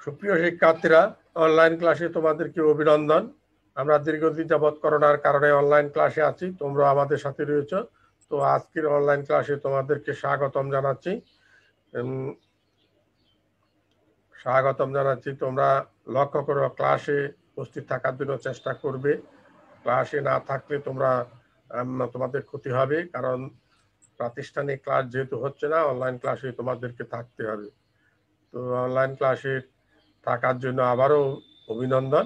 সুপ্রিয় শিক্ষার্থীরা, অনলাইন ক্লাসে তোমাদেরকে অভিনন্দন। আমরা দীর্ঘদিন যাবৎ করোনার কারণে অনলাইন ক্লাসে আছি, তোমরা আমাদের সাথে রয়েছো। তো আজকের অনলাইন ক্লাসে তোমাদেরকে স্বাগতম জানাচ্ছি। তোমরা লক্ষ্য করো, ক্লাসে উপস্থিত থাকার জন্য চেষ্টা করবে। ক্লাসে না থাকলে তোমাদের ক্ষতি হবে, কারণ প্রাতিষ্ঠানিক ক্লাস যেহেতু হচ্ছে না, অনলাইন ক্লাসে তোমাদেরকে থাকতে হবে। তো অনলাইন ক্লাসে থাকার জন্য আবারও অভিনন্দন।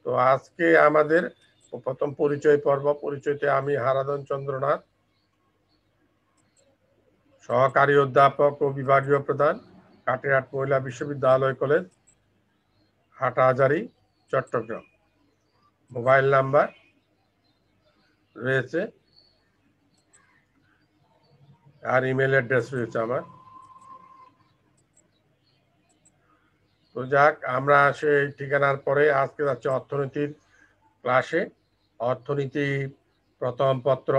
তো আজকে আমাদের প্রথম পরিচয় পর্ব। পরিচয়তে আমি হারাধন চন্দ্রনাথ, সহকারী অধ্যাপক ও বিভাগীয় প্রধান, কাটিরহাট মহিলা বিশ্ববিদ্যালয় college, Hathazari, Chittagong. Mobile number রয়েছে আর ইমেল অ্যাড্রেস রয়েছে আমার। তো যাক, আমরা সেই ঠিকানার পরে আজকে যাচ্ছি অর্থনীতির ক্লাসে। অর্থনীতি প্রথম পত্র।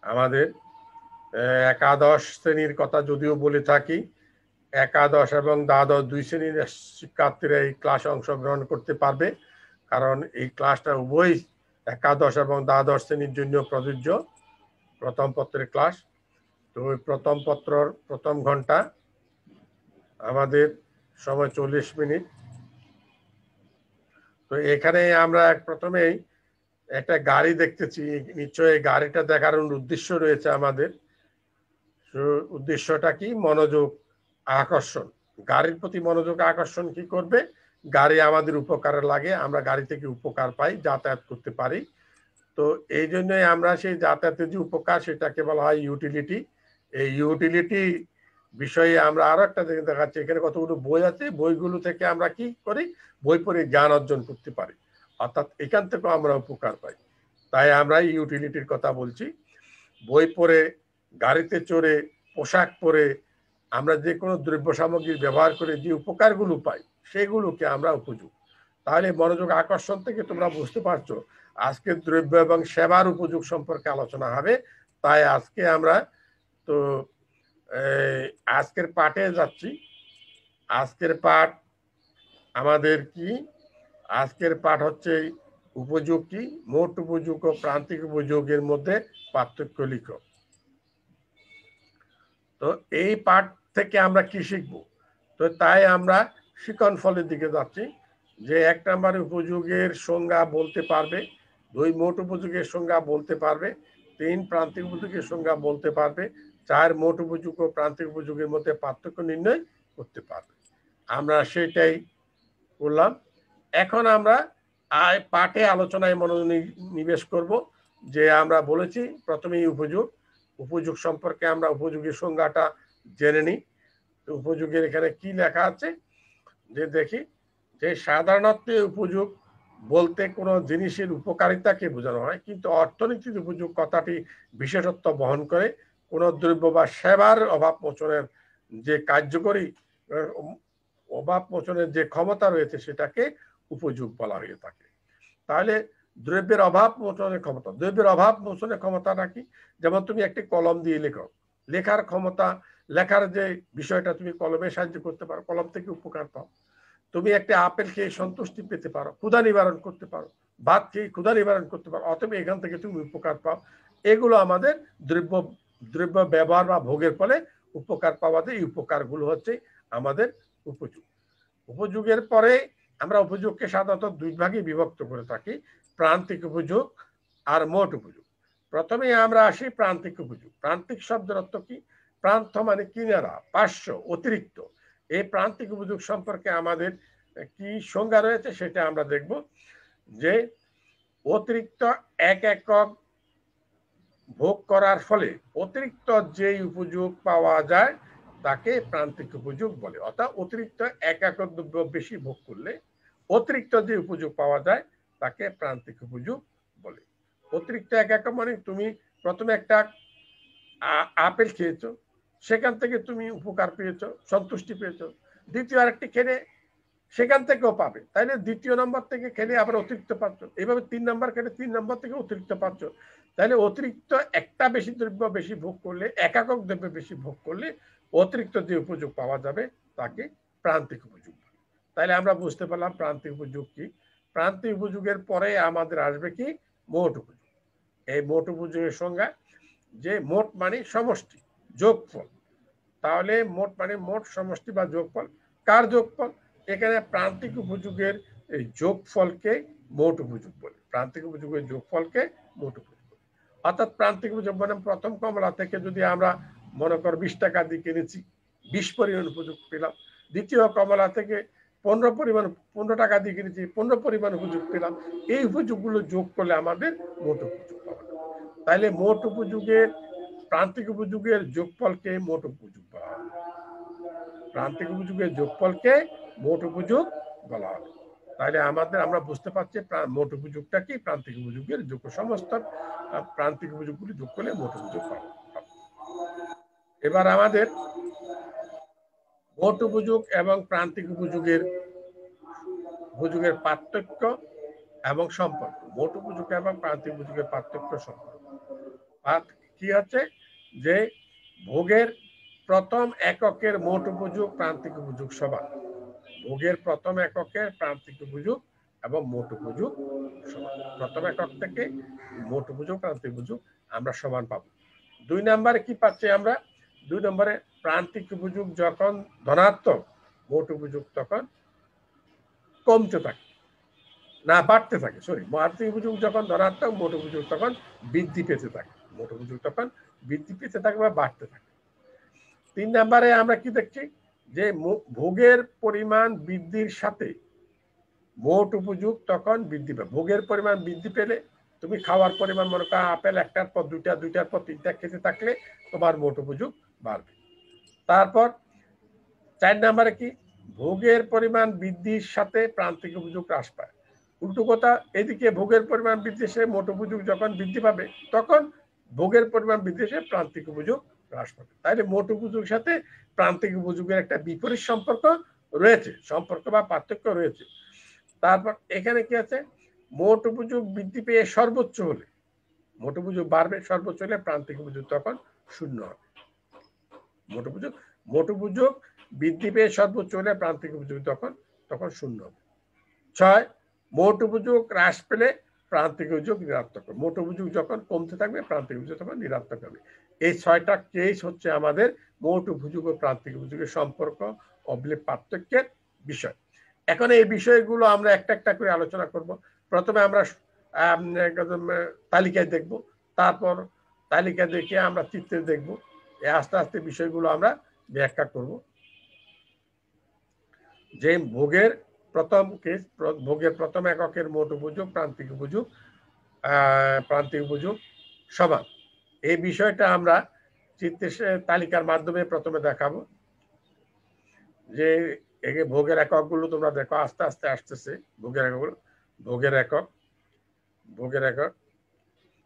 আমাদের একাদশ শ্রেণীর কথা যদিও বলে থাকি, একাদশ এবং দ্বাদশ দুই শ্রেণীর শিক্ষার্থীরা এই ক্লাসে অংশগ্রহণ করতে পারবে, কারণ এই ক্লাসটা উভয় একাদশ এবং দ্বাদশ শ্রেণীর জন্য প্রযোজ্য। প্রথম পত্রের ক্লাস। তো ওই প্রথম পত্রর প্রথম ঘন্টা, আমাদের সময় 40 মিনিট। তো এখানে আমরা প্রথমেই একটা গাড়ি দেখতেছি, নিশ্চয়ই গাড়িটা দেখার উদ্দেশ্য রয়েছে আমাদের। উদ্দেশ্যটা কি? মনোযোগ আকর্ষণ। গাড়ির প্রতি মনোযোগ আকর্ষণ কি করবে? গাড়ি আমাদের উপকারে লাগে, আমরা গাড়ি থেকে উপকার পাই, যাতায়াত করতে পারি। তো এই জন্যই আমরা সেই যাতায়াতের যে উপকার, সেটাকে বলা হয় ইউটিলিটি। এই ইউটিলিটি বিষয়ে আমরা আরো একটা দেখাচ্ছি। এখানে কতগুলো বই আছে, বইগুলো থেকে আমরা কি করি? বই পড়ে জ্ঞান অর্জন করতে পারি, অর্থাৎ এখান থেকেও আমরা উপকার পাই। তাই আমরা ইউটিলিটির কথা বলছি। বই পড়ে, গাড়িতে চড়ে, পোশাক পরে আমরা যে কোনো দ্রব্য সামগ্রী ব্যবহার করে যে উপকারগুলো পাই, সেগুলোকে আমরা উপযোগ। তাহলে মনোযোগ আকর্ষণ থেকে তোমরা বুঝতে পারছো আজকে দ্রব্য এবং সেবার উপযোগ সম্পর্কে আলোচনা হবে। তাই আজকে আমরা তো আজকের পাঠে যাচ্ছি। আজকের পাঠ আমাদের কি? আজকের পাঠ হচ্ছে উপযোগ কি, মোট উপযোগ ও প্রান্তিক উপযোগের মধ্যে পার্থক্য লিখো। তো এই পাঠ থেকে আমরা কি শিখব? তো তাই আমরা শিখন ফলের দিকে যাচ্ছি, যে 1 নম্বর উপযোগের সংজ্ঞা বলতে পারবে, 2 মোট উপযোগের সংজ্ঞা বলতে পারবে, 3 প্রান্তিক উপযোগের সংজ্ঞা বলতে পারবে, 4 মোট উপযোগ ও প্রান্তিক উপযোগের মধ্যে পার্থক্য নির্ণয় করতে পারবে। আমরা সেটাই করলাম। এখন আমরা পাঠে আলোচনায় মনোনিবেশ করব। যে আমরা বলেছি প্রথমেই উপযোগ সম্পর্কে আমরা উপযোগের সংজ্ঞাটা জেনে নিই। উপযোগের এখানে কি লেখা আছে যে দেখি, যে সাধারণত উপযোগ বলতে কোনো জিনিসের উপকারিতাকে বোঝানো হয়, কিন্তু অর্থনীতির উপযোগ কথাটি বিশেষত্ব বহন করে কোনো দ্রব্য বা সেবার অভাব মোচনের যে কার্যকরী অভাব মোচনের যে ক্ষমতা রয়েছে, সেটাকে উপযোগ বলা হয়ে থাকে। তাহলে দ্রব্যের অভাব মোচনের ক্ষমতা, দ্রব্যের অভাব মোচনের ক্ষমতাটা কি? যেমন তুমি একটি কলম দিয়ে লেখো, লেখার ক্ষমতা, লেখার যে বিষয়টা তুমি কলমে সাহায্য করতে পারো, কলম থেকে উপকার পাও। তুমি একটা আপেল খেয়ে সন্তুষ্টি পেতে পারো, ক্ষুধা নিবারণ করতে পারো, ভাত খেয়ে ক্ষুধা নিবারণ করতে পারো, অথবা এখান থেকে তুমি উপকার পাও। এগুলো আমাদের দ্রব্য ব্যবহার বা ভোগের ফলে উপকার পাওয়া যায়। এই উপকারগুলো হচ্ছে আমাদের উপযোগ। উপযোগের পরে আমরা উপযোগকে সাধারণত 2 ভাগে বিভক্ত করে থাকি, প্রান্তিক উপযোগ আর মোট উপযোগ। প্রথমে আমরা আসি প্রান্তিক উপযোগ। প্রান্তিক শব্দের অর্থ কি? প্রান্ত মানে কিনারা, পার্শ্ব, অতিরিক্ত। এই প্রান্তিক উপযোগ সম্পর্কে আমাদের কি সংজ্ঞা রয়েছে সেটা আমরা দেখব। যে অতিরিক্ত 1 একক ভোগ করার ফলে অতিরিক্ত যে উপযোগ পাওয়া যায় তাকে প্রান্তিক উপযোগ বলে। অর্থাৎ অতিরিক্ত 1 একক দ্রব্য বেশি ভোগ করলে অতিরিক্ত যে উপযোগ পাওয়া যায় তাকে প্রান্তিক উপযোগ বলে। অতিরিক্ত 1 একক মানে তুমি প্রথমে একটা আপেল খেয়েছো, সেখান থেকে তুমি উপকার পেয়েছো, সন্তুষ্টি পেয়েছো, দ্বিতীয় আরেকটি খেলে সেখান থেকেও পাবে, তাইলে দ্বিতীয় নম্বর থেকে খেলে আবার অতিরিক্ত পাচ্ছ, এইভাবে 3 নম্বর খেলে 3 নম্বর থেকে অতিরিক্ত পাচ্ছ। তাহলে অতিরিক্ত একটা বেশি দ্রব্য বেশি ভোগ করলে, একাকক দ্রব্য বেশি ভোগ করলে অতিরিক্ত যে উপযোগ পাওয়া যাবে তাকে প্রান্তিক উপযোগ। তাহলে আমরা বুঝতে পারলাম প্রান্তিক উপযোগ কি। প্রান্তিক উপযোগের পরে আমাদের আসবে কি মোট উপযোগ। এই মোট উপযোগের সংজ্ঞা যে মোট মানে সমষ্টি, যোগফল। তাহলে মোট মানে মোট সমষ্টি বা যোগফল। কার যোগফল? এখানে প্রান্তিক উপযোগের এই যোগফলকে মোট উপযোগ বলে। প্রান্তিক উপযোগের যোগফলকে মোট উপযোগ বলে। অর্থাৎ প্রান্তিক উপযোগ মানে প্রথম কমলা থেকে যদি আমরা মনে কর 20 টাকা দিয়ে কিনেছি, 20 পরিমাণ উপযোগ পেলাম। দ্বিতীয় কমলা থেকে 15 টাকা দিয়ে কিনেছি, 15 পরিমাণ উপযোগ পেলাম। এই উপযোগগুলো যোগ করলে আমাদের মোট উপযোগ পাওয়া যাবে। তাহলে মোট উপযোগের প্রান্তিক উপযোগের যোগফলকে মোট উপযোগ বলা হয়। প্রান্তিক উপযোগের যোগফলকে মোট উপযোগ বলা হয়। তাহলে আমরা বুঝতে পারছি মোট উপযোগটা কি, প্রান্তিক উপযোগের যোগ। সমস্ত প্রান্তিক উপযোগগুলি যোগ করলে মোট উপযোগ পাবো। এবার আমাদের মোট উপযোগ এবং প্রান্তিক উপযোগের পার্থক্য এবং সম্পর্ক। মোট উপযোগ এবং প্রান্তিক উপযোগের পার্থক্য সম্পর্ক কি হচ্ছে যে ভোগের প্রথম এককের মোট উপযোগ প্রান্তিক উপযোগ সমান। ভোগের প্রথম এককের প্রান্তিক উপযোগ এবং মোট উপযোগ সমান। প্রথম একক থেকে মোট উপযোগ প্রান্তিক উপযোগ আমরা সমান পাবো। 2 নম্বরে কি পাচ্ছি আমরা? 2 নম্বরে প্রান্তিক উপযোগ যখন ধনাত্মক, মোট উপযোগ তখন কমতে থাকে, না বাড়তে থাকে। প্রান্তিক উপযোগ যখন ধনাত্মক, মোট উপযোগ তখন বৃদ্ধি পেতে থাকে। মোট উপযোগ তখন বৃদ্ধি পেতে থাকে বা বাড়তে থাকে। 3 নম্বরে আমরা কি দেখছি যে ভোগের পরিমাণ বৃদ্ধির সাথে মোট উপযোগ তখন বৃদ্ধি পাবে। ভোগের পরিমাণ বৃদ্ধি পেলে তুমি খাওয়ার পরিমাণ মনে করো আপেল একটার পর দুইটা, দুইটার পর তিনটা খেতে থাকলে তোমার মোট উপযোগ বাড়বে। তারপর 4 নম্বরে কি ভোগের পরিমাণ বৃদ্ধির সাথে প্রান্তিক উপযোগ হ্রাস পায়। উল্টো কথা, এদিকে ভোগের পরিমাণ বৃদ্ধি সে মোট উপযোগ যখন বৃদ্ধি পাবে তখন ভোগের পরিমাণ বৃদ্ধি সে প্রান্তিক উপযোগ হ্রাস পাবে। তাইলে মোট উপযোগের সাথে প্রান্তিক উপযোগের একটা বিপরীত সম্পর্ক রয়েছে, সম্পর্ক বা পার্থক্য রয়েছে। তারপর এখানে কি আছে, মোট উপযোগ বৃদ্ধি পেয়ে সর্বোচ্চ হলে, মোট উপযোগ বাড়বে, সর্বোচ্চ হলে প্রান্তিক উপযোগ তখন শূন্য হবে। মোট উপযোগ বৃদ্ধি পেয়ে সর্বোচ্চ হলে প্রান্তিক উপযোগ তখন শূন্য হবে। 6, মোট উপযোগ হ্রাস পেলে প্রান্তিক উপযোগ ঋণাত্মক হবে। মোট উপযোগ যখন কমতে থাকবে প্রান্তিক উপযোগ তখন ঋণাত্মক হবে। এই 6টা কেস হচ্ছে আমাদের মোট উপযোগ ও প্রান্তিক উপযোগের সম্পর্ক পার্থক্যের বিষয়। এখন এই বিষয়গুলো আমরা একটা একটা করে আলোচনা করব। প্রথমে আমরা তালিকায় দেখব, তারপর তালিকা দেখে আমরা চিত্রে দেখব। আস্তে আস্তে বিষয়গুলো আমরা ব্যাখ্যা করব। যে ভোগের প্রথম কেস, ভোগের প্রথম এককের মোট উপযোগ প্রান্তিক উপযোগ সমান। এই বিষয়টা আমরা চিত্রের তালিকার মাধ্যমে প্রথমে দেখাবো। যে ভোগের এককগুলো তোমরা দেখো, আস্তে আস্তে আসতেছে ভোগের এককগুলো। ভোগের একক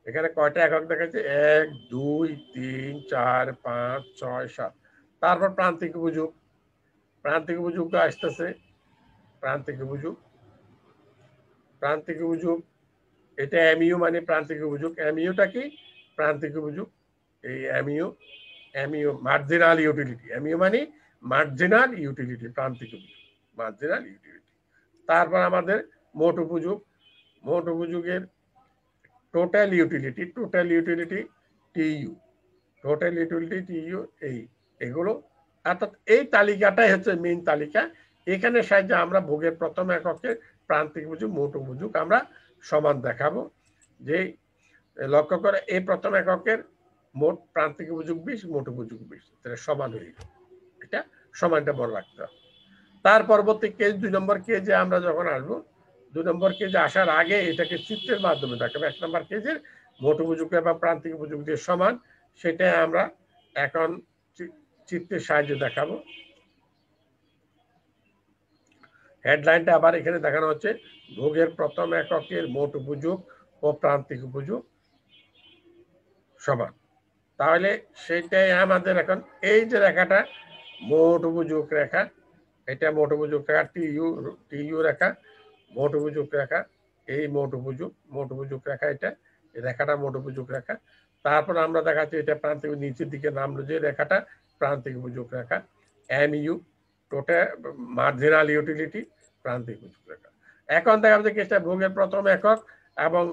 এখানে কয়টা একক দেখাচ্ছে? 1, 2, 3, 4, 5, 6, 7। তারপর প্রান্তিক উপযোগটা আসতেছে। প্রান্তিক উপযোগ এটা এমইউ মানে প্রান্তিক উপযোগ। এমইউটা কি? প্রান্তিক উপযোগ। এই এমইউ মার্জিনাল ইউটিলিটি। এমইউ মানে মার্জিনাল ইউটিলিটি, প্রান্তিক উপযোগ, মার্জিনাল ইউটিলিটি। তারপর আমাদের মোট উপযোগের টোটাল ইউটিলিটি টিইউ, এগুলো। অর্থাৎ এই তালিকাটাই হচ্ছে মেইন তালিকা। এখানে সাহায্যে আমরা ভোগের প্রথম এককের প্রান্তিক উপযোগ মোট উপযোগ আমরা সমান দেখাবো। যে লক্ষ্য করে এই প্রথম এককের মোট প্রান্তিক উপযোগ 20, মোট উপযোগ 20, তাহলে সমান হয়ে গেল। এটা সমানটা বড় রাখতে হবে। তার পরবর্তী কেস 2 নম্বর কেজে আমরা যখন আসবো, 2 নম্বর কেজে আসার আগে এটাকে চিত্রের মাধ্যমে দেখাবো। 1 নম্বর কেজের মোট উপযোগ এবং প্রান্তিক উপযোগ যে সমান, সেটা আমরা এখন চিত্রের সাহায্যে দেখাবো। হেডলাইনটা আবার এখানে দেখানো হচ্ছে ভোগের প্রথম এককের মোট উপযোগ ও প্রান্তিক উপযোগ সমান। তাহলে সেটাই আমাদের এখন এই যে রেখাটা মোট উপযোগ রেখা, এটা মোট উপযোগ রেখা, টিইউ রেখা, মোট উপযোগ রেখা, এই মোট উপযোগ রেখা, এটা এই রেখাটা মোট উপযোগ রেখা। তারপর আমরা দেখাচ্ছি এটা প্রান্তিক, নিচের দিকে নামলো যে রেখাটা প্রান্তিক উপযোগ রেখা, এমইউ টোটাল মার্জিনাল ইউটিলিটি প্রান্তিক উপযোগ রেখা। এখন দেখা যাচ্ছে কেসটা ভোগের প্রথম একক এবং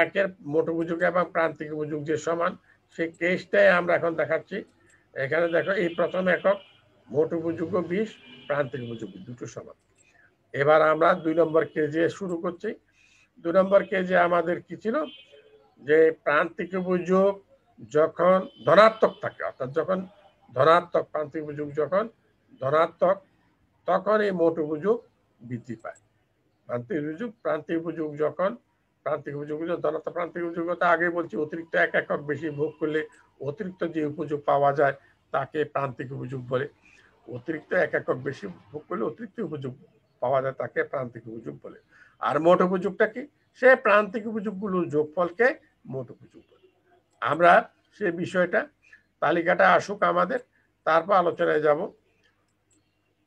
একের মোট উপযোগ এবং প্রান্তিক উপযোগ যে সমান, সেই কেসটাই আমরা এখন দেখাচ্ছি। এখানে দেখো এই প্রথম একক মোট উপযোগ্য 20, প্রান্তিক উপযোগ্য দুটো সমান। এবার আমরা 2 নম্বর কেজে শুরু করছি। 2 নম্বর কেজে আমাদের কি ছিল, যে প্রান্তিক উপযোগ যখন ধনাত্মক থাকে, অর্থাৎ যখন ধনাত্মক প্রান্তিক উপযোগ যখন ধনাত্মক, তখন এই মোট উপযোগ বৃদ্ধি পায়। প্রান্তিক উপযোগ যখন প্রান্তিক উপযোগ ধনাত্মক প্রান্তিক উপযোগতা আগে বলছি, অতিরিক্ত এক একক বেশি ভোগ করলে অতিরিক্ত যে উপযোগ পাওয়া যায় তাকে প্রান্তিক উপযোগ বলে। অতিরিক্ত এক একক বেশি ভোগ করলে অতিরিক্ত উপযোগ পাওয়া যায় তাকে প্রান্তিক উপযোগ বলে। আর মোট উপযোগটা কি, সে প্রান্তিক উপযোগগুলোর যোগফলকে মোট উপযোগ বলে। আমরা সে বিষয়টা তালিকাটা আসুক আমাদের, তারপর আলোচনায় যাব।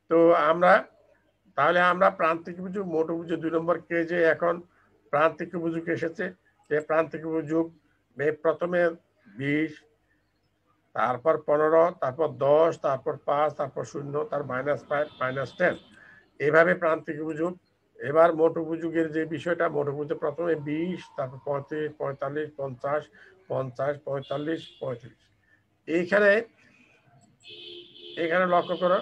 তো আমরা তাহলে আমরা প্রান্তিক উপযোগ মোট উপযোগ 2 নম্বর কেজে এখন প্রান্তিক উপযোগ এসেছে। যে প্রান্তিক উপযোগ প্রথমে 20, তারপর 15, তারপর 10, তারপর 5, তারপর 0, তার -5, -10, এইভাবে প্রান্তিক উপযোগ। এবার মোট উপযোগের যে বিষয়টা, মোট উপযোগ প্রথমে 20, তারপর 35, 45, 50, 50, 45, 35। এইখানে লক্ষ্য করো,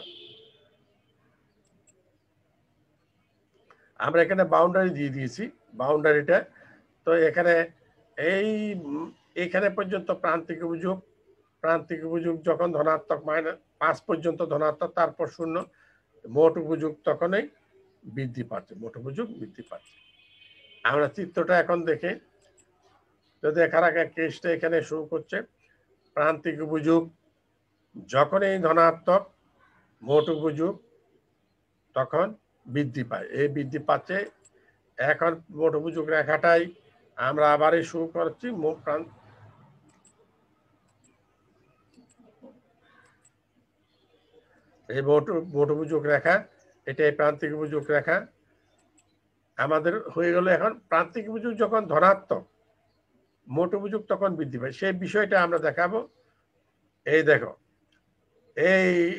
আমরা এখানে বাউন্ডারি দিয়ে দিয়েছি। বাউন্ডারিটা তো এখানে পর্যন্ত প্রান্তিক উপযোগ যখন ধনাত্মক -5 পর্যন্ত ধনাত্মক, তারপর 0, মোট উপযোগ তখনই বৃদ্ধি পাচ্ছে, মোট উপযোগ বৃদ্ধি পাচ্ছে। আমরা চিত্রটা এখন দেখে, তো দেখার আগে কেসটা এখানে শুরু করছে। প্রান্তিক উপযোগ যখনই ধনাত্মক, মোট উপযোগ তখন বৃদ্ধি পায়, এই বৃদ্ধি পাচ্ছে। এখন মোট উপযোগ রেখাটাই আমরা আবারই শুরু করছি। এই মোট উপযোগ রেখা, এটাই প্রান্তিক উপযোগ রেখা আমাদের হয়ে গেল। এখন প্রান্তিক উপযোগ যখন ধনাত্মক, মোট উপযোগ তখন বৃদ্ধি পায়, সেই বিষয়টা আমরা দেখাবো। এই দেখো,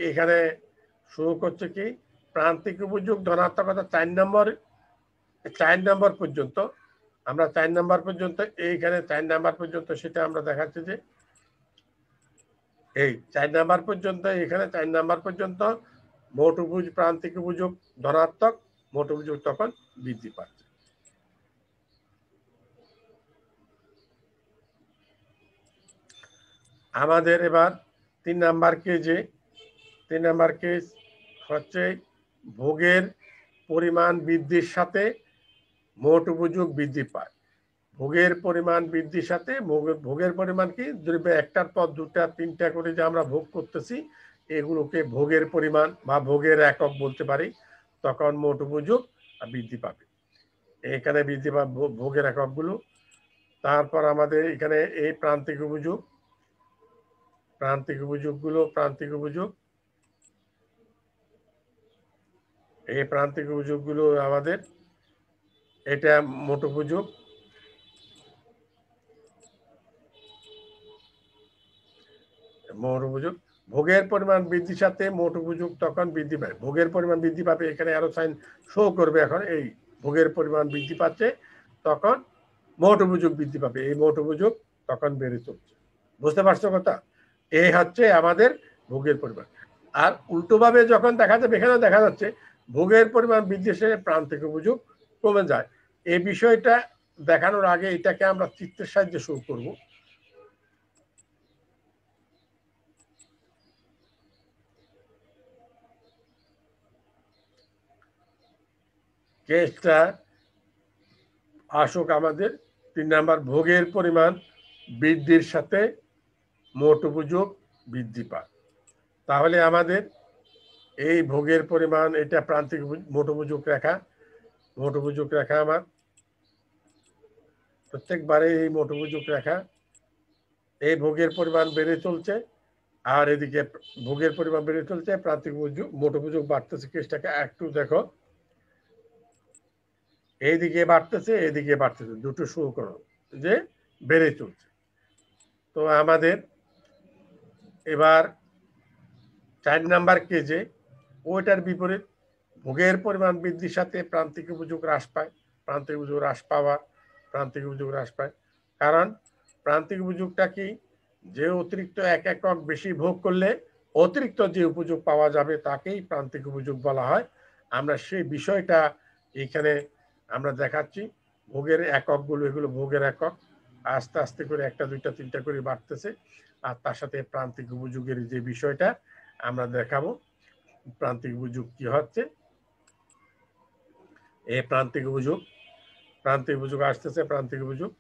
এখানে শুরু করছে কি, প্রান্তিক উপযোগ ধনাত্মকতা 4 নম্বর পর্যন্ত। আমরা 4 নম্বর পর্যন্ত, এইখানে 4 নম্বর পর্যন্ত সেটা আমরা দেখাচ্ছি যে এই 4 নম্বর পর্যন্ত, এখানে 4 নম্বর পর্যন্ত মোট উপযোগ প্রান্তিক উপযোগ ধনাত্মক, মোট উপযোগ তখন বৃদ্ধি পাচ্ছে। আমাদের এবার 3 নম্বর কেজে, 3 নম্বর কেজ হচ্ছে ভোগের পরিমাণ বৃদ্ধির সাথে মোট উপযোগ বৃদ্ধি পায়। ভোগের পরিমাণ বৃদ্ধির সাথে ভোগের পরিমাণ কি, দ্রব্য একটার পর 2টা 3টা করে যে আমরা ভোগ করতেছি, এগুলোকে ভোগের পরিমাণ বা ভোগের একক বলতে পারি, তখন মোট উপযোগ বৃদ্ধি পাবে। এখানে বৃদ্ধি পাবে ভোগের এককগুলো। তারপর আমাদের এখানে এই প্রান্তিক উপযোগগুলো, এই প্রান্তিক উপযোগগুলো আমাদের, এটা মোট উপযোগ। ভোগের পরিমাণ বৃদ্ধির সাথে মোট উপযোগ তখন বৃদ্ধি পায়। ভোগের পরিমাণ বৃদ্ধি পাবে, এখানে আরো সাইন শো করবে। এখন এই ভোগের পরিমাণ বৃদ্ধি পাচ্ছে, তখন মোট উপযোগ বৃদ্ধি পাবে, এই মোট উপযোগ তখন বেড়ে চলছে। বুঝতে পারছো কথা? এই হচ্ছে আমাদের ভোগের পরিমাণ। আর উল্টোভাবে যখন দেখা যাবে, এখানে দেখা যাচ্ছে ভোগের পরিমাণ বৃদ্ধি সাথে প্রান্তিক উপযোগ কমে যায়। এই বিষয়টা দেখানোর আগে এটাকে আমরা চিত্রের সাহায্যে শুরু করব। কেসটা আসুক আমাদের। 3 নম্বর, ভোগের পরিমাণ বৃদ্ধির সাথে মোট উপযোগ বৃদ্ধি পায়। তাহলে আমাদের এই ভোগের পরিমাণ, এটা প্রান্তিক মোট উপযোগ রেখা। মোট উপযোগ রেখা আমার প্রত্যেকবারে এই মোট উপযোগ রেখা, এই ভোগের পরিমাণ বেড়ে চলছে, আর এদিকে ভোগের পরিমাণ বেড়ে চলছে, প্রান্তিক উপযোগ মোট উপযোগ বাড়তেছে। কেসটাকে একটু দেখো, এইদিকে বাড়তেছে, এইদিকে বাড়তেছে, দুটো শুরু করো যে বেড়ে চলছে। তো আমাদের এবার 4 নম্বর কেজে ওইটার বিপরীত ভোগের পরিমাণ বৃদ্ধির সাথে প্রান্তিক উপযোগ হ্রাস পায়। প্রান্তিক উপযোগ হ্রাস পাওয়া, প্রান্তিক উপযোগ হ্রাস পায়। কারণ প্রান্তিক উপযোগটা কি, যে অতিরিক্ত 1 একক বেশি ভোগ করলে অতিরিক্ত যে উপযোগ পাওয়া যাবে তাকেই প্রান্তিক উপযোগ বলা হয়। আমরা সেই বিষয়টা এখানে আমরা দেখাচ্ছি। ভোগের এককগুলো, এগুলো ভোগের একক, আস্তে আস্তে করে 1টা 2টা 3টা করে বাড়তেছে। আর তার সাথে প্রান্তিক উপযোগের যে বিষয়টা আমরা দেখাবো, প্রান্তিক উপযোগ কি হচ্ছে। এই প্রান্তিক উপযোগ আসতেছে। প্রান্তিক উপযোগ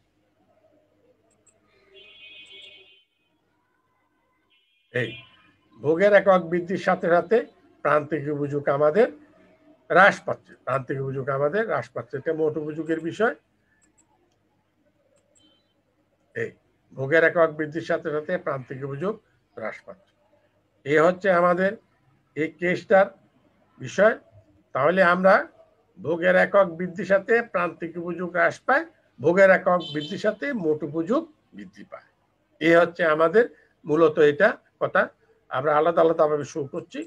এই ভোগের একক বৃদ্ধির সাথে সাথে প্রান্তিক উপযোগ আমাদের হ্রাস পাচ্ছে। প্রান্তিক উপযোগ আমাদের হ্রাস পাচ্ছে। এটা মোট উপযোগের বিষয়। এই ভোগের একক বৃদ্ধির সাথে সাথে প্রান্তিক উপযোগ হ্রাস পাচ্ছে। এই হচ্ছে আমাদের এই কেসটার বিষয়। তাহলে আমরা ভোগের একক বৃদ্ধির সাথে প্রান্তিক উপযোগ হ্রাস পায়, ভোগের একক বৃদ্ধির সাথে মোট উপযোগ বৃদ্ধি পায়। এই হচ্ছে আমাদের মূলত এটা কথা। আমরা আলাদা আলাদা ভাবে শুরু করছি।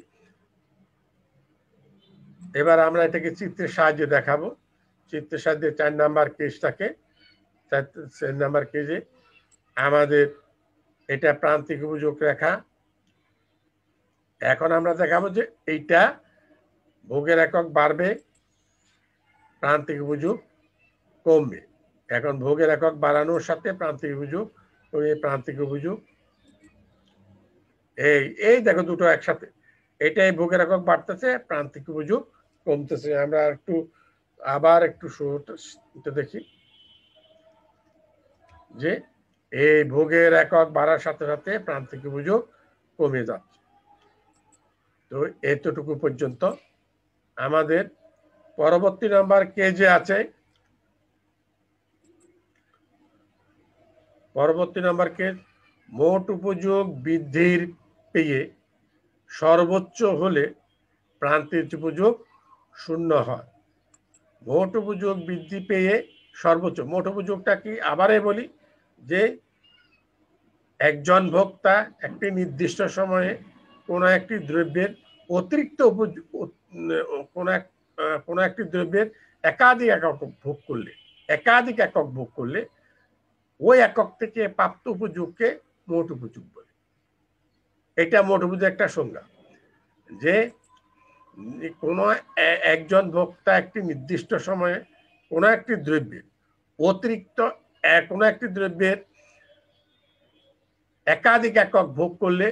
এবার আমরা এটাকে চিত্রের সাহায্যে দেখাবো। চিত্রের সাহায্যে 4 নাম্বার কেসটাকে, 4 নাম্বার কেসে আমাদের এটা প্রান্তিক উপযোগ রেখা। এখন আমরা দেখাবো যে এইটা ভোগের একক বাড়বে, প্রান্তিক উপযোগ কমবে। এখন ভোগের একক বাড়ানোর সাথে প্রান্তিক উপযোগ, তো এই প্রান্তিক উপযোগ এই দেখো দুটো একসাথে, এটাই ভোগের একক বাড়তেছে, প্রান্তিক উপযোগ কমতেছে। আমরা আবার একটু শুরুটা দেখি যে এই ভোগের একক বাড়ার সাথে সাথে প্রান্তিক উপযোগ কমে যাচ্ছে। তো এতটুকু পর্যন্ত। আমাদের পরবর্তী নাম্বার কেজে আছে, পরবর্তী নাম্বার কেজ মোট উপযোগ বৃদ্ধির পেয়ে সর্বোচ্চ হলে প্রান্তিক উপযোগ 0 হয়। মোট উপযোগ বৃদ্ধি পেয়ে সর্বোচ্চ, মোট উপযোগটা কি আবারে বলি, যে একজন ভোক্তা একটি নির্দিষ্ট সময়ে কোনো একটি দ্রব্যের অতিরিক্ত কোনো একটি দ্রব্যের একাধিক একক ভোগ করলে ওই একক থেকে প্রাপ্ত উপযোগকে মোট উপযোগ বলে। এটা মোট উপযোগ একটা সংজ্ঞা, যে কোনো একজন ভোক্তা একটি নির্দিষ্ট সময়ে কোনো একটি দ্রব্যের অতিরিক্ত কোনো একটি দ্রব্যের একাধিক একক ভোগ করলে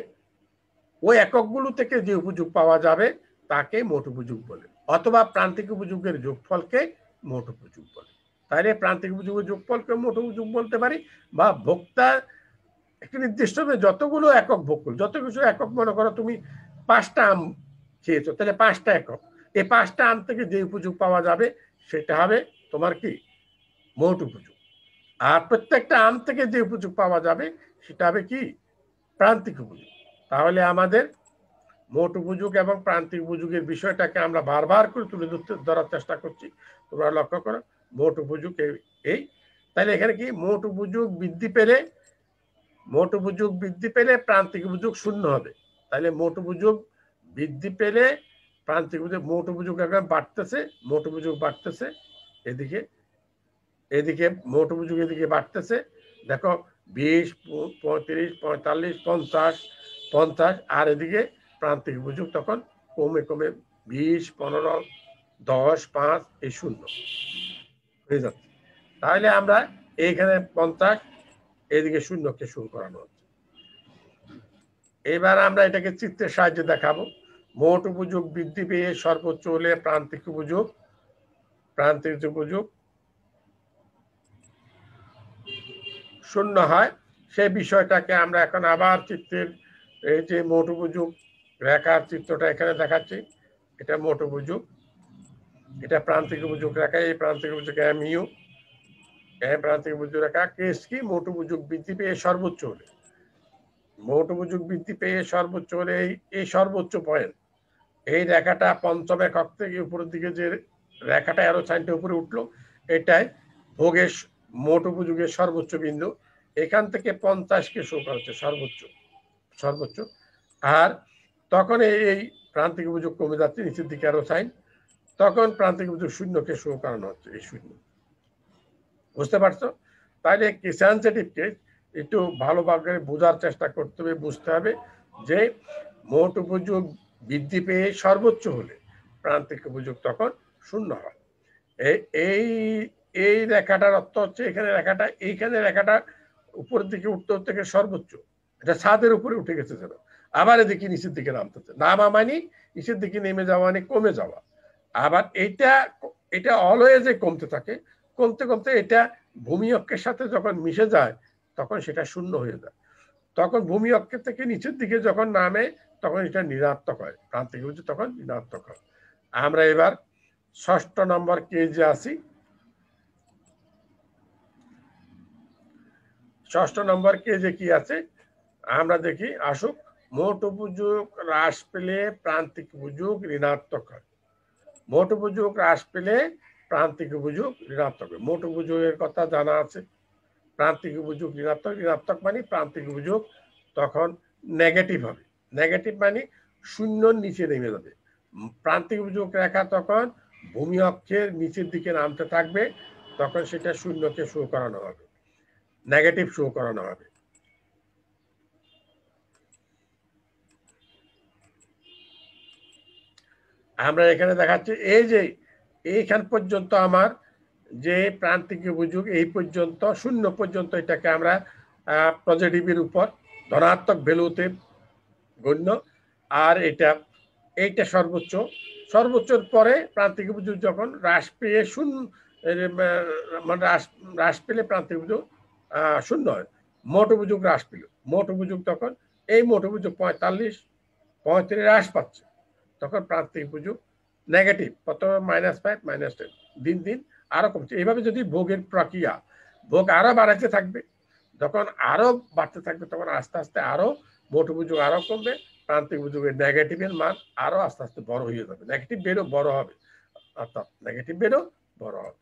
ওই এককগুলো থেকে যে উপযোগ পাওয়া যাবে তাকে মোট উপযোগ বলে, অথবা প্রান্তিক উপযোগের যোগফলকে মোট উপযোগ বলে। তাহলে প্রান্তিক উপযোগের যোগফলকে মোট উপযোগ বলতে পারি, বা ভোক্তা একটি নির্দিষ্ট যতগুলো একক ভোগ করল, যত কিছু একক, মনে করো তুমি 5টা আম খেয়েছো, তাহলে 5টা একক, এই 5টা আম থেকে যে উপযোগ পাওয়া যাবে সেটা হবে তোমার কি মোট উপযোগ। আর প্রত্যেকটা আম থেকে যে উপযোগ পাওয়া যাবে সেটা হবে কি প্রান্তিক উপযোগ। তাহলে আমাদের মোট উপযোগ এবং প্রান্তিক উপযোগের বিষয়টাকে আমরা বারবার করে তুলে ধরার চেষ্টা করছি। তোমরা লক্ষ্য করো, মোট উপযোগ এই। তাহলে এখানে কি মোট উপযোগ বৃদ্ধি পেলে প্রান্তিক উপযোগ 0 হবে। তাহলে মোট উপযোগ বৃদ্ধি পেলে প্রান্তিক উপযোগ, মোট উপযোগ এখন বাড়তেছে, মোট উপযোগ বাড়তেছে, এদিকে মোট উপযোগ এদিকে বাড়তেছে। দেখো 20, 35, 45, 50, আর এদিকে প্রান্তিক উপযোগ তখন কমে 20, 15, 10, 5 এই 0 হয়ে যাচ্ছে। তাহলে আমরা এইখানে 50, এদিকে 0কে শুরু করানো হচ্ছে। এবার আমরা এটাকে চিত্রের সাহায্যে দেখাবো। মোট উপযোগ বৃদ্ধি পেয়ে সর্বোচ্চ হলে প্রান্তিক উপযোগ 0 হয়। সেই বিষয়টাকে আমরা এখন আবার চিত্রের এই যে মোট উপযোগ রেখার চিত্রটা এখানে দেখাচ্ছি, এটা মোট উপযোগ, এটা প্রান্তিক উপযোগ রেখা, এই প্রান্তিক উপযোগ MU, প্রান্তিক উপযোগ রেখা। কেস কি, মোট উপযোগ বৃদ্ধি পেয়ে সর্বোচ্চ হলে, মোট উপযোগ বৃদ্ধি পেয়ে সর্বোচ্চ হলে এই সর্বোচ্চ পয়েন্ট, এই রেখাটা পঞ্চম একক থেকে উপরের দিকে যে রেখাটা অ্যারো সাইনটা উপরে উঠলো, এটাই ভোগের মোট উপযোগের সর্বোচ্চ বিন্দু। এখান থেকে 50কে শো করা হচ্ছে সর্বোচ্চ। আর তখন এই প্রান্তিক উপযোগ কমে যাচ্ছে, নিচের দিকে আরো সাইন, তখন প্রান্তিক উপযোগ শূন্যকে শো করানো হচ্ছে, এই শূন্য। বুঝতে পারছো? তাহলে সেন্সিটিভ কেস একটু ভালোভাবে বোঝার চেষ্টা করতে হবে, বুঝতে হবে যে মোট উপযোগ বৃদ্ধি পেয়ে সর্বোচ্চ হলে প্রান্তিক উপযোগ তখন শূন্য হয়। এই এই রেখাটার অর্থ হচ্ছে এখানে রেখাটা, এইখানে রেখাটা উপরের দিকে উত্তর থেকে সর্বোচ্চ, এটা ছাদের উপরে উঠে গেছে যেন, আবার এদিকে নিচের দিকে নামতেছে, নামা মানে নিচের দিকে নেমে যাওয়া মানে কমে যাওয়া। আবার এটা অলওয়েজে কমতে থাকে, কমতে কমতে এটা ভূমি অক্ষের সাথে যখন মিশে যায় তখন সেটা শূন্য হয়ে যায়। তখন ভূমি অক্ষের থেকে নিচের দিকে যখন নামে তখন এটা ঋণাত্মক হয়, প্রান্তিক উপযোগ তখন ঋণাত্মক হয়। আমরা এবার ৬ষ্ঠ নম্বর কেজে আসি। ৬ষ্ঠ নম্বর কেজে কি আছে আমরা দেখি, আসুক। মোট উপযোগ হ্রাস পেলে প্রান্তিক উপযোগ ঋণাত্মক হয়। মোট উপযোগ হ্রাস পেলে প্রান্তিক উপযোগ ঋণাত্মক হয়। মোট উপযোগের কথা জানা আছে, প্রান্তিক উপযোগ ঋণাত্মক, ঋণাত্মক মানে প্রান্তিক উপযোগ তখন নেগেটিভ হবে। নেগেটিভ মানে শূন্যর নিচে নেমে যাবে। প্রান্তিক উপযোগ রেখা তখন ভূমি অক্ষের নিচের দিকে নামতে থাকবে, তখন সেটা শূন্যকে শো করানো হবে, নেগেটিভ শো করানো হবে। আমরা এখানে দেখাচ্ছি এই যে এইখান পর্যন্ত আমার যে প্রান্তিক উপযোগ এই পর্যন্ত শূন্য পর্যন্ত, এটাকে আমরা পজিটিভের উপর ধনাত্মক ভ্যালুতে গণ্য। আর এইটা সর্বোচ্চ, সর্বোচ্চর পরে প্রান্তিক উপযোগ যখন হ্রাস পেয়ে শূন্য, মানে হ্রাস পেলে প্রান্তিক উপযোগ শূন্য হয়। মোট উপযোগ হ্রাস পেল, মোট উপযোগ তখন এই মোট উপযোগ 45 35 হ্রাস পাচ্ছে, তখন প্রান্তিক উপযোগ নেগেটিভ, প্রথমে -5 -10, দিন দিন আরো কমছে। এইভাবে যদি ভোগের প্রক্রিয়া, ভোগ আরো বাড়াতে থাকবে, যখন আরো বাড়তে থাকবে তখন আস্তে আস্তে আরো মোট উপযোগ আরো কমবে, প্রান্তিক উপযোগের নেগেটিভের মান আরো আস্তে আস্তে বড় হয়ে যাবে, নেগেটিভ বেরো বড় হবে, অর্থাৎ নেগেটিভ বেরো বড় হবে।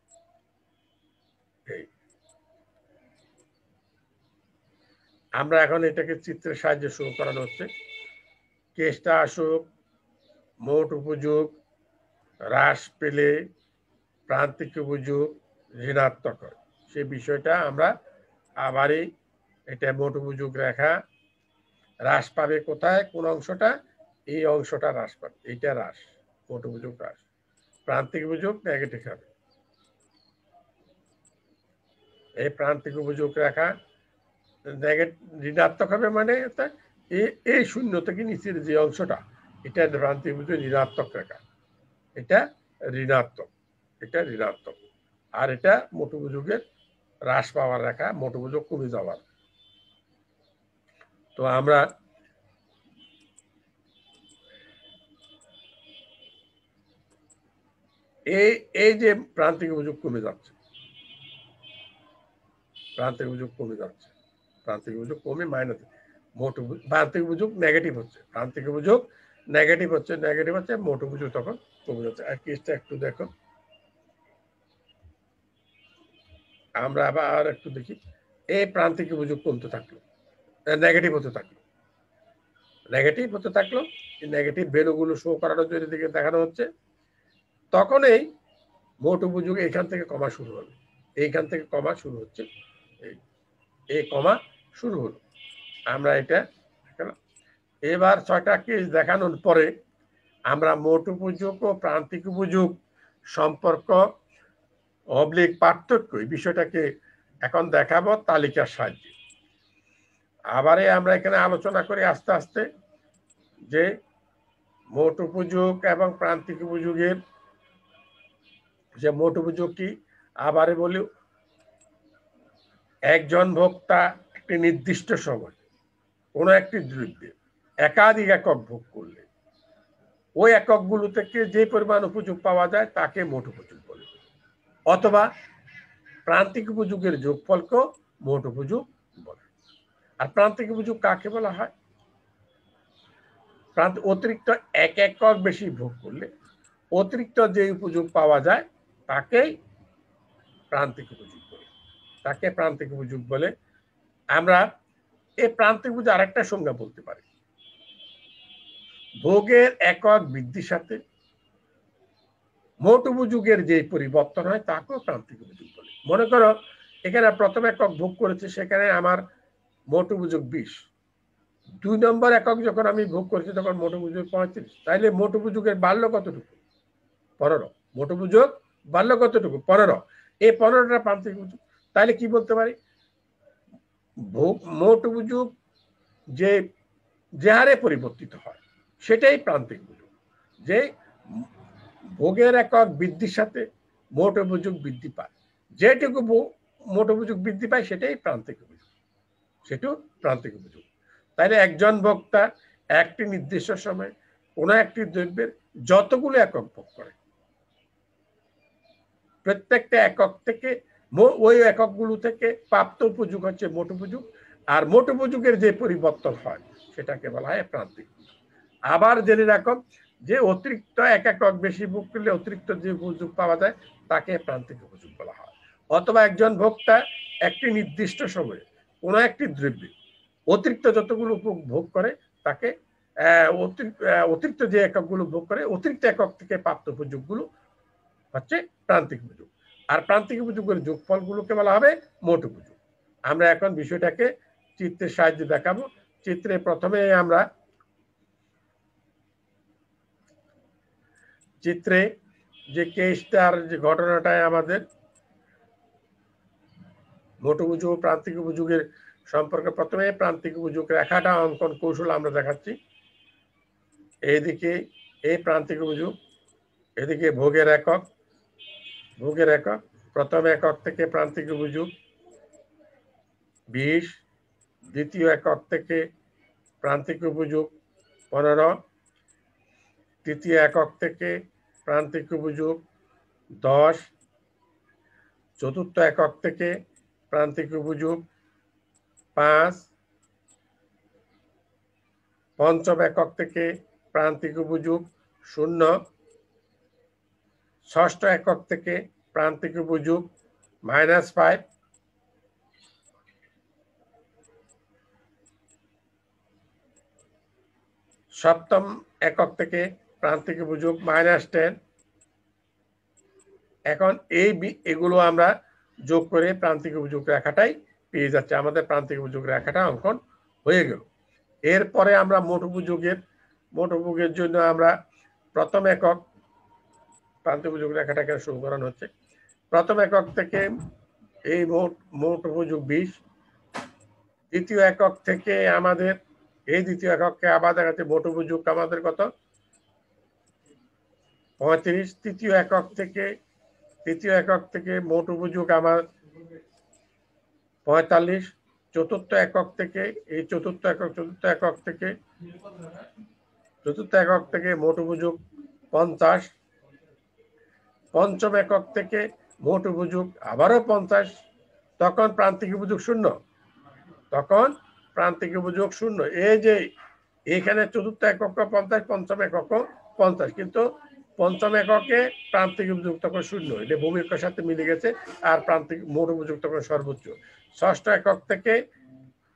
আমরা এখন এটাকে চিত্রের সাহায্যে শুরু করানো হচ্ছে। কেসটা আসুক, মোট উপযোগ হ্রাস পেলে প্রান্তিক উপযোগ ঋণাত্মক হয়, সেই বিষয়টা আমরা আবারই, এটা মোট উপযোগ রেখা হ্রাস পাবে কোথায়, কোন অংশটা, এই অংশটা হ্রাস পাবে, এইটা হ্রাস, মোট উপযোগ হ্রাস, প্রান্তিক উপযোগ নেগেটিভ হবে। এই প্রান্তিক উপযোগ রেখা ঋণাত্মক হবে মানে এই শূন্য থেকে নিচের যে অংশটা, এটা প্রান্তিক উপযোগ ঋণাত্মক রেখা, এটা ঋণাত্মক, এটা ঋণাত্মক। আর এটা মোট উপযোগের হ্রাস পাওয়ার রেখা, মোট উপযোগ কমে যাওয়ার। তো আমরা এই যে প্রান্তিক উপযোগ কমে যাচ্ছে, প্রান্তিক উপযোগ কমে যাচ্ছে, প্রান্তিক উপযোগ কমে মাইনাস, মোট প্রান্তিক উপযোগ নেগেটিভ হচ্ছে, প্রান্তিক উপযোগ নেগেটিভ হচ্ছে, নেগেটিভ হচ্ছে, মোট উপযোগ তখন কমে যাচ্ছে। আর কেসটা একটু দেখো, আমরা আবার একটু দেখি, এই প্রান্তিক উপযোগ কমতে থাকলো, নেগেটিভ হতে থাকলো, নেগেটিভ হতে থাকলো, নেগেটিভ ভ্যালুগুলো শো করানোর জন্য দিকে দেখানো হচ্ছে, তখন এই মোট উপযোগ এখান থেকে কমা শুরু হবে, এইখান থেকে কমা শুরু হচ্ছে, এই কমা শুরু হলো। আমরা এটা এবার 6টা কেস দেখানোর পরে আমরা মোট উপযোগ ও প্রান্তিক উপযোগ সম্পর্ক অবলিক পার্থক্য, এই বিষয়টাকে এখন দেখাবো তালিকার সাহায্যে। আবারে আমরা এখানে আলোচনা করি আস্তে আস্তে যে মোট উপযোগ এবং প্রান্তিক উপযোগের যে মোট উপযোগ কি, আবারে বলি, একজন ভোক্তা একটি নির্দিষ্ট সময় কোনো একটি দ্রব্যে একাধিক একক ভোগ করলে ওই এককগুলো থেকে যে পরিমাণ উপযোগ পাওয়া যায় তাকে মোট উপযোগ বলে, অথবা প্রান্তিক উপযোগের যোগফলকেও মোট উপযোগ বলে। আর প্রান্তিক উপযোগ কাকে বলা হয়, অতিরিক্ত এক একক বেশি ভোগ করলে অতিরিক্ত যে উপযোগ পাওয়া যায় তাকেই প্রান্তিক উপযোগ বলে, তাকে প্রান্তিক উপযোগ বলে। আমরা এই প্রান্তিক উপযোগ আরেকটা সংজ্ঞা বলতে পারি, ভোগের একক বৃদ্ধির সাথে মোট উপযোগের যে পরিবর্তন হয় তাকেও প্রান্তিক উপযোগ বলে। মনে করো এখানে প্রথম একক ভোগ করেছে, সেখানে আমার মোট উপযোগ 20, 2 নম্বর একক যখন আমি ভোগ করেছি তখন মোট উপযোগ 35, তাইলে মোট উপযোগের বাড়ল কতটুকু? 15। মোট উপযোগ বাড়ল কতটুকু? 15। এই 15টা প্রান্তিক উপযোগ। তাইলে কি বলতে পারি? মোট উপযোগ যে হারে পরিবর্তিত হয় সেটাই প্রান্তিক উপযোগ। যে ভোগের একক বৃদ্ধির সাথে মোট উপযোগ বৃদ্ধি পায়, যেটুকু মোট উপযোগ বৃদ্ধি পায় সেটাই প্রান্তিক উপযোগ, সেটাও প্রান্তিক উপযোগ। তাইলে একজন ভোক্তা একটি নির্দিষ্ট সময়ে কোন একটি দ্রব্যের যতগুলো একক ভোগ করে, প্রত্যেকটা একক থেকে ওই এককগুলো থেকে প্রাপ্ত উপযোগ হচ্ছে মোট উপযোগ, আর মোট উপযোগের যে পরিবর্তন হয় সেটাকে বলা হয় প্রান্তিক। আবার জেনে রাখো যে অতিরিক্ত এক একক বেশি ভোগ করলে অতিরিক্ত যে উপযোগ পাওয়া যায় তাকে প্রান্তিক উপযোগ বলা হয়। অথবা একজন ভোক্তা একটি নির্দিষ্ট সময়ে কোনো একটি দ্রব্যে অতিরিক্ত যতগুলো ভোগ করে তাকে অতিরিক্ত যে এককগুলো ভোগ করে অতিরিক্ত একক থেকে প্রাপ্ত উপযোগগুলো হচ্ছে প্রান্তিক উপযোগ। আর প্রান্তিক উপযোগের যোগফলগুলোকে বলা হবে মোট উপযোগ। আমরা এখন বিষয়টাকে চিত্রের সাহায্যে দেখাবো। চিত্রে প্রথমে আমরা চিত্রে যে কেসটার যে ঘটনাটায় আমাদের মোট উপযোগ প্রান্তিক উপযোগের সম্পর্কে প্রথমে প্রান্তিক উপযোগ রেখাটা অঙ্কন কৌশল আমরা দেখাচ্ছি। এইদিকে এই প্রান্তিক উপযোগ, এদিকে ভোগের একক, প্রথম একক থেকে প্রান্তিক উপযোগ 20, দ্বিতীয় একক থেকে প্রান্তিক উপযোগ 15, তৃতীয় একক থেকে প্রান্তিক উপযোগ 10, চতুর্থ একক থেকে প্রান্তিক উপযোগ 5, পঞ্চম একক থেকে প্রান্তিক উপযোগ 0, ষষ্ঠ একক থেকে প্রান্তিক উপযোগ -5, সপ্তম একক থেকে প্রান্তিক উপযোগ -10। এখন এগুলো আমরা যোগ করে প্রান্তিক উপযোগ রেখাটাই পেয়ে যাচ্ছে, আমাদের প্রান্তিক উপযোগ রেখাটা অঙ্কন হয়ে গেল। এরপরে আমরা মোট উপযোগের জন্য আমরা প্রথম একক প্রান্তিক উপযোগ রেখাটা এখানে শুরু করানো হচ্ছে। প্রথম একক থেকে এই মোট উপযোগ 20, দ্বিতীয় একক থেকে আমাদের এই দ্বিতীয় এককে আবার দেখাচ্ছে মোট উপযোগ আমাদের কত? 35। তৃতীয় একক থেকে মোট উপযোগ আমার 45। চতুর্থ একক থেকে চতুর্থ একক থেকে মোট উপযোগ 50। পঞ্চম একক থেকে মোট উপযোগ আবারও 50। তখন প্রান্তিক উপযোগ 0, এই যে এখানে চতুর্থ একক 50, পঞ্চম একক 50, কিন্তু পঞ্চম এককে প্রান্তিক উপযোগ তখন 0, এটা ভূমিকার সাথে মিলে গেছে, আর প্রান্তিক মোট উপযোগ তখন সর্বোচ্চ। ষষ্ঠ একক থেকে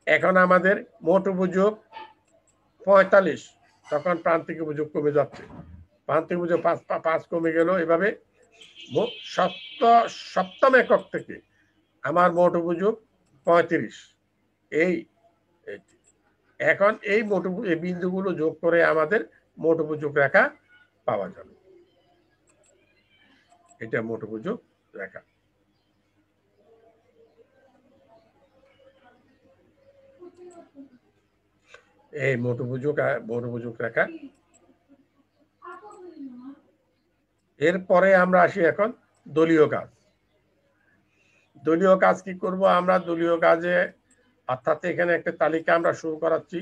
এখন আমাদের মোট উপযোগ 45, তখন প্রান্তিক উপযোগ কমে যাচ্ছে, প্রান্তিক উপযোগ 5 কমে গেল। এভাবে সপ্তম একক থেকে আমার মোট উপযোগ 35। এখন এই বিন্দুগুলো যোগ করে আমাদের মোট উপযোগ রেখা পাওয়া যাবে। এটা মোট উপযোগ রেখা। এই মোট উপযোগ রেখা। এরপরে আমরা আসি এখন দলীয় কাজ। দলীয় কাজ কি করব আমরা? দলীয় কাজে অর্থাৎ এখানে একটা তালিকা আমরা শুরু করাচ্ছি,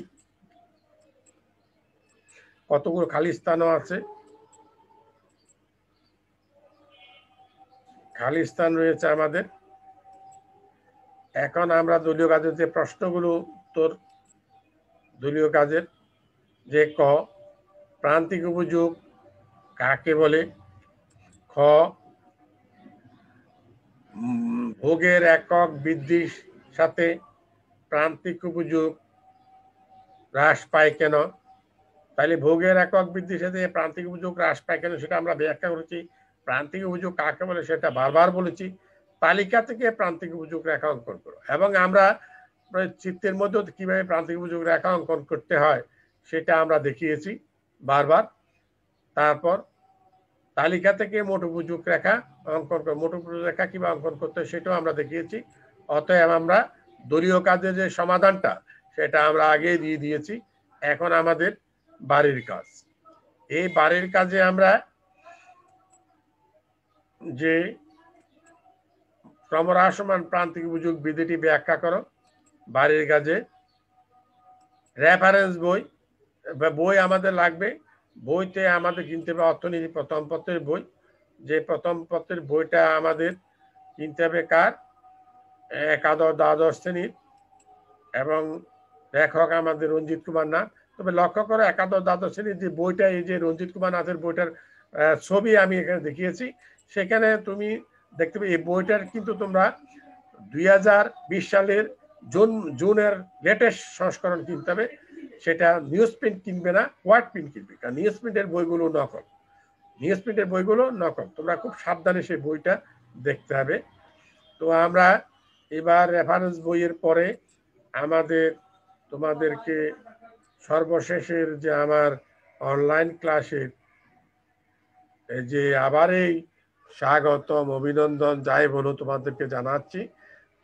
কতগুলো খালি স্থানও আছে, খালি স্থান রয়েছে আমাদের। এখন আমরা দলীয় কাজের যে প্রশ্নগুলো উত্তর দলীয় কাজের, যে ক প্রান্তিক উপযোগ কাকে বলে, খ ভোগের একক বৃদ্ধির সাথে প্রান্তিক উপযোগ হ্রাস পায় কেন, তাহলে ভোগের একক বৃদ্ধির সাথে প্রান্তিক উপযোগ হ্রাস পায় কেন সেটা আমরা ব্যাখ্যা করেছি। প্রান্তিক উপযোগ কাকে বলে সেটা বারবার বলেছি। তালিকা থেকে প্রান্তিক উপযোগ রেখা অঙ্কন করো, এবং আমরা চিত্রের মধ্যে কিভাবে প্রান্তিক উপযোগ রেখা অঙ্কন করতে হয় সেটা আমরা দেখিয়েছি বারবার। তারপর তালিকা থেকে মোট উপযোগ রেখা অঙ্কন করে, মোট উপযোগ রেখা কিভাবে অঙ্কন করতে হয় সেটাও আমরা দেখিয়েছি। অতএব আমরা দলীয় কাজের যে সমাধানটা সেটা আমরা আগে দিয়ে দিয়েছি। এখন আমাদের বাড়ির কাজ। এই বাড়ির কাজে আমরা যে ক্রমহ্রাসমান প্রান্তিক উপযোগ বিধিটি ব্যাখ্যা করো। বাড়ির কাজে রেফারেন্স বই আমাদের লাগবে। বইতে আমাদের কিনতে হবে অর্থনীতি প্রথম পত্রের বই। যে প্রথম পত্রের বইটা আমাদের কিনতে হবে কার? একাদশ দ্বাদশ শ্রেণীর, এবং লেখক আমাদের রঞ্জিত কুমার নাথ। তবে লক্ষ্য করো একাদশ দ্বাদশ শ্রেণীর যে বইটা, এই যে রঞ্জিত কুমার নাথের বইটার ছবি আমি এখানে দেখিয়েছি, সেখানে তুমি দেখতে পাবে এই বইটার কিন্তু তোমরা 2020 সালের জুনের লেটেস্ট সংস্করণ কিনতে হবে। সেটা নিউজ প্রিন্ট কিনবে না, হোয়াইট প্রিন্ট কিনবে, কারণ নিউজ প্রিন্টের বইগুলো নকল। নিউজ প্রিন্টের বইগুলো নকল, তোমরা খুব সাবধানে সেই বইটা দেখতে হবে। তো আমরা এবার রেফারেন্স বইয়ের পরে তোমাদেরকে সর্বশেষের যে আমার অনলাইন ক্লাসের যে আবার এই স্বাগতম, অভিনন্দন, যাই বলো তোমাদেরকে জানাচ্ছি।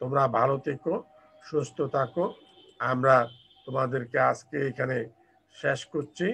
তোমরা ভালো থেকো, সুস্থ থাকো। আমরা তোমাদেরকে আজকে এখানে শেষ করছি।